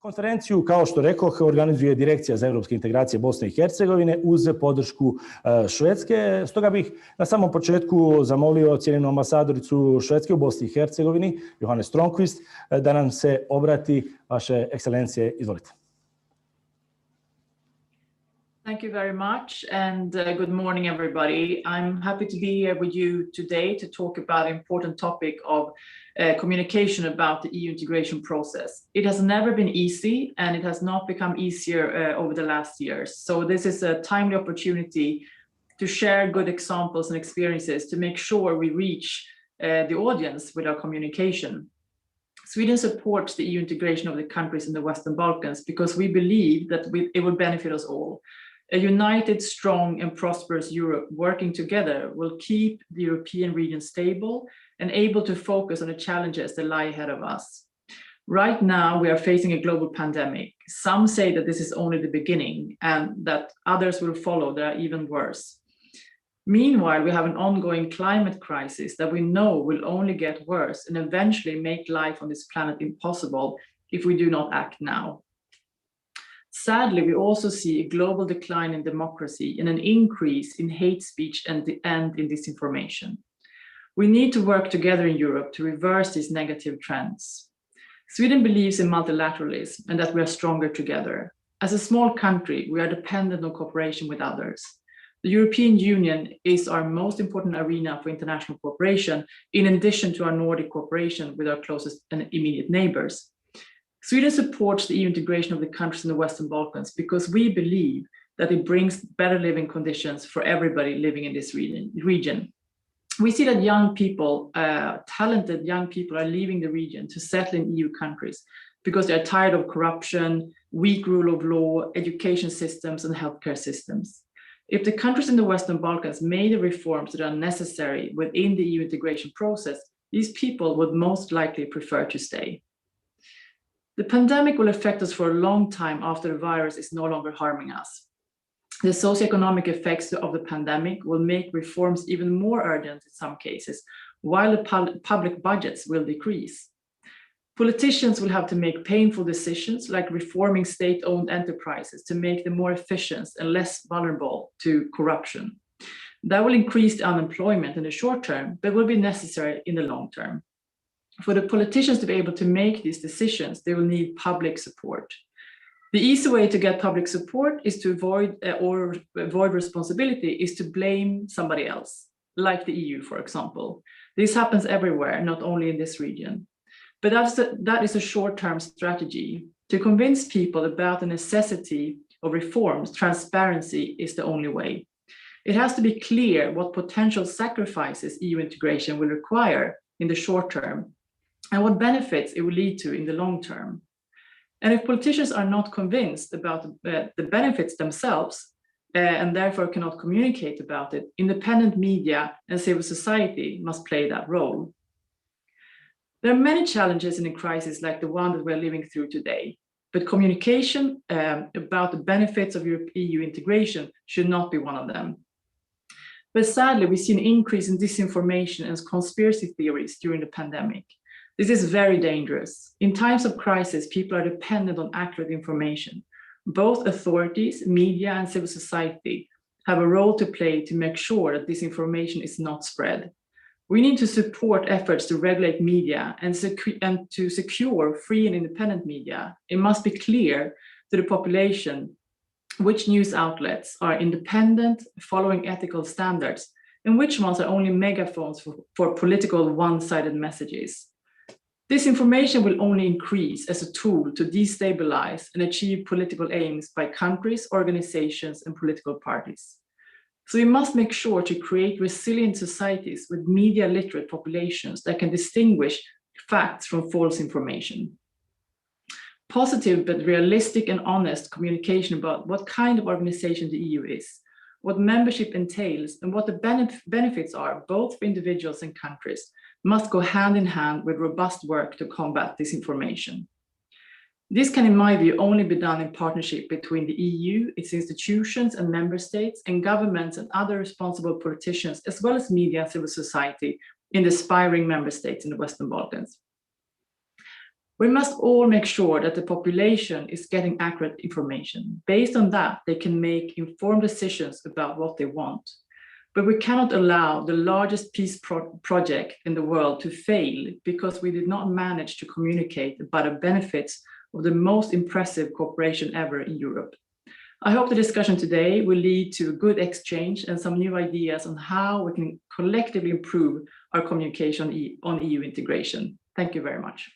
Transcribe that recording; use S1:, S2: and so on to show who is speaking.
S1: Konferenciju, kao što rekoh, organizuje Direkcija za europske integracije Bosne i Hercegovine uz podršku Švedske. Stoga bih na samom početku zamolio cijenjenu ambasadoricu Švedske u Bosni i Hercegovini, Johanne Strömquist, da nam se obrati. Vaše ekscelencije, izvolite.
S2: Thank you very much, and good morning, everybody. I'm happy to be here with you today to talk about an important topic of communication about the EU integration process. It has never been easy, and it has not become easier over the last years. So this is a timely opportunity to share good examples and experiences to make sure we reach the audience with our communication. Sweden supports the EU integration of the countries in the Western Balkans because we believe that it will benefit us all. A united, strong and prosperous Europe working together will keep the European region stable and able to focus on the challenges that lie ahead of us. Right now, we are facing a global pandemic. Some say that this is only the beginning and that others will follow that are even worse. Meanwhile, we have an ongoing climate crisis that we know will only get worse and eventually make life on this planet impossible if we do not act now. Sadly, we also see a global decline in democracy and an increase in hate speech and in disinformation. We need to work together in Europe to reverse these negative trends. Sweden believes in multilateralism and that we are stronger together. As a small country, we are dependent on cooperation with others. The European Union is our most important arena for international cooperation, in addition to our Nordic cooperation with our closest and immediate neighbors. Sweden supports the EU integration of the countries in the Western Balkans because we believe that it brings better living conditions for everybody living in this region. We see that young people, talented young people, are leaving the region to settle in EU countries because they are tired of corruption, weak rule of law, education systems and healthcare systems. If the countries in the Western Balkans made the reforms that are necessary within the EU integration process, these people would most likely prefer to stay. The pandemic will affect us for a long time after the virus is no longer harming us. The socioeconomic effects of the pandemic will make reforms even more urgent in some cases, while the public budgets will decrease. Politicians will have to make painful decisions like reforming state-owned enterprises to make them more efficient and less vulnerable to corruption. That will increase the unemployment in the short term, but will be necessary in the long term. For the politicians to be able to make these decisions, they will need public support. The easy way to get public support is to avoid responsibility is to blame somebody else, like the EU, for example. This happens everywhere, not only in this region. But that is a short-term strategy. To convince people about the necessity of reforms, transparency is the only way. It has to be clear what potential sacrifices EU integration will require in the short term and what benefits it will lead to in the long term. And if politicians are not convinced about the benefits themselves and therefore cannot communicate about it, independent media and civil society must play that role. There are many challenges in a crisis like the one that we're living through today, but communication about the benefits of EU integration should not be one of them. But sadly, we see an increase in disinformation and conspiracy theories during the pandemic. This is very dangerous. In times of crisis, people are dependent on accurate information. Both authorities, media, and civil society have a role to play to make sure that disinformation is not spread. We need to support efforts to regulate media and to secure free and independent media. It must be clear to the population which news outlets are independent, following ethical standards, and which ones are only megaphones for political one-sided messages. This information will only increase as a tool to destabilize and achieve political aims by countries, organizations, and political parties. So we must make sure to create resilient societies with media literate populations that can distinguish facts from false information. Positive but realistic and honest communication about what kind of organization the EU is, what membership entails, and what the benefits are, both for individuals and countries, must go hand in hand with robust work to combat disinformation. This can, in my view, only be done in partnership between the EU, its institutions and member states, and governments and other responsible politicians, as well as media and civil society in the aspiring member states in the Western Balkans. We must all make sure that the population is getting accurate information. Based on that, they can make informed decisions about what they want. But we cannot allow the largest peace project in the world to fail because we did not manage to communicate about the benefits of the most impressive cooperation ever in Europe. I hope the discussion today will lead to a good exchange and some new ideas on how we can collectively improve our communication on EU integration. Thank you very much.